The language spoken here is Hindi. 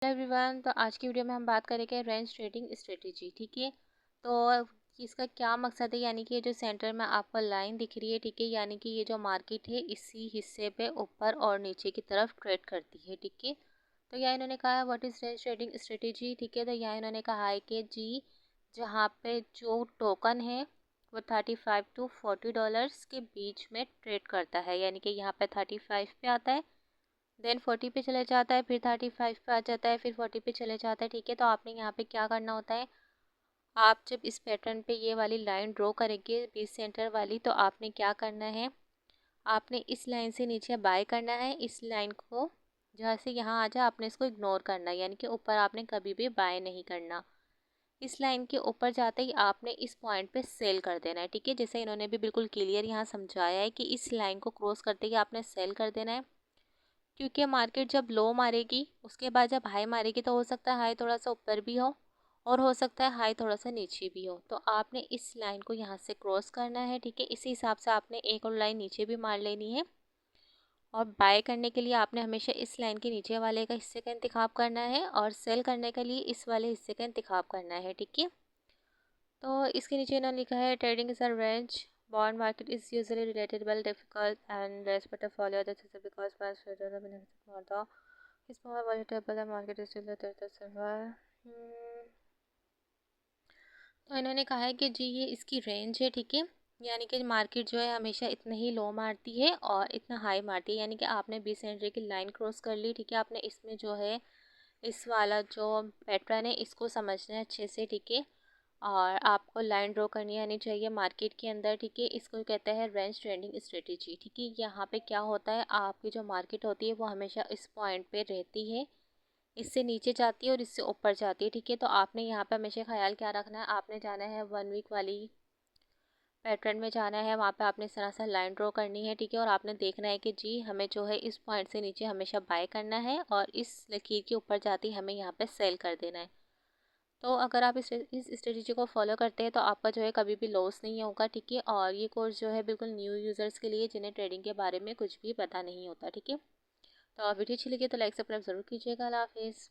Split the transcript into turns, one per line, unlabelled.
Hello everyone. तो आज की वीडियो में हम बात करेंगे रेंज ट्रेडिंग स्ट्रेटेजी। ठीक है, तो इसका क्या मकसद है, यानी कि ये जो सेंटर में आपको लाइन दिख रही है, ठीक है, यानी कि ये जो मार्केट है इसी हिस्से पे ऊपर और नीचे की तरफ ट्रेड करती है। ठीक है, तो यहाँ इन्होंने कहा है what is range trading strategy. ठीक है, तो यहाँ इन्होंने कहा है कि जी जहाँ पे जो टोकन है वो 35 to 40 डॉलर्स के बीच में ट्रेड करता है, यानी कि यहाँ पे 35 पे आता है, देन 40 पे चले जाता है, फिर 35 पे आ जाता है, फिर 40 पे चले जाता है। ठीक है, तो आपने यहाँ पे क्या करना होता है, आप जब इस पैटर्न पे ये वाली लाइन ड्रॉ करेंगे बीच सेंटर वाली, तो आपने क्या करना है, आपने इस लाइन से नीचे बाय करना है। इस लाइन को जहाँ से यहाँ आ जाए आपने इसको इग्नोर करना है, यानी कि ऊपर आपने कभी भी बाय नहीं करना। इस लाइन के ऊपर जाते ही आपने इस पॉइंट पे सेल कर देना है। ठीक है, जैसे इन्होंने भी बिल्कुल क्लियर यहाँ समझाया है कि इस लाइन को क्रॉस करते ही आपने सेल कर देना है, क्योंकि मार्केट जब लो मारेगी उसके बाद जब हाई मारेगी तो हो सकता है हाई थोड़ा सा ऊपर भी हो और हो सकता है हाई थोड़ा सा नीचे भी हो। तो आपने इस लाइन को यहाँ से क्रॉस करना है। ठीक है, इसी हिसाब से आपने एक और लाइन नीचे भी मार लेनी है, और बाय करने के लिए आपने हमेशा इस लाइन के नीचे वाले का हिस्से का इंतखाब करना है, और सेल करने के लिए इस वाले हिस्से का इंतखाब करना है। ठीक है, तो इसके नीचे इन्होंने लिखा है trading is a range bond market is usually related well difficult and less but to follow the system because past further the benefits more the is more volatile the market is still the survive। तो इन्होंने कहा है कि जी ये इसकी रेंज है। ठीक है, यानी कि मार्केट जो है हमेशा इतना ही लो मारती है और इतना हाई मारती है, यानी कि आपने 20 सेंचुरी की लाइन क्रॉस कर ली। ठीक है, आपने इसमें जो है इस वाला जो पैटर्न है इसको समझना है अच्छे से। ठीक है, और आपको लाइन ड्रॉ करनी आनी चाहिए मार्केट के अंदर। ठीक है, इसको कहते हैं रेंज ट्रेडिंग स्ट्रेटेजी। ठीक है, यहाँ पे क्या होता है, आपकी जो मार्केट होती है वो हमेशा इस पॉइंट पे रहती है, इससे नीचे जाती है और इससे ऊपर जाती है। ठीक है, तो आपने यहाँ पे हमेशा ख्याल क्या रखना है, आपने जाना है 1 वीक वाली पैटर्न में जाना है, वहाँ पे आपने इस तरह से लाइन ड्रॉ करनी है। ठीक है, और आपने देखना है कि जी हमें जो है इस पॉइंट से नीचे हमेशा बाय करना है और इस लकीर के ऊपर जाती हमें यहाँ पे सेल कर देना है। तो अगर आप इस स्ट्रेटजी को फॉलो करते हैं तो आपका जो है कभी भी लॉस नहीं होगा। ठीक है, और ये कोर्स जो है बिल्कुल न्यू यूज़र्स के लिए जिन्हें ट्रेडिंग के बारे में कुछ भी पता नहीं होता। ठीक है, तो वीडियो अच्छी लगी तो लाइक सब्सक्राइब ज़रूर कीजिएगा। अल्लाह हाफिज़।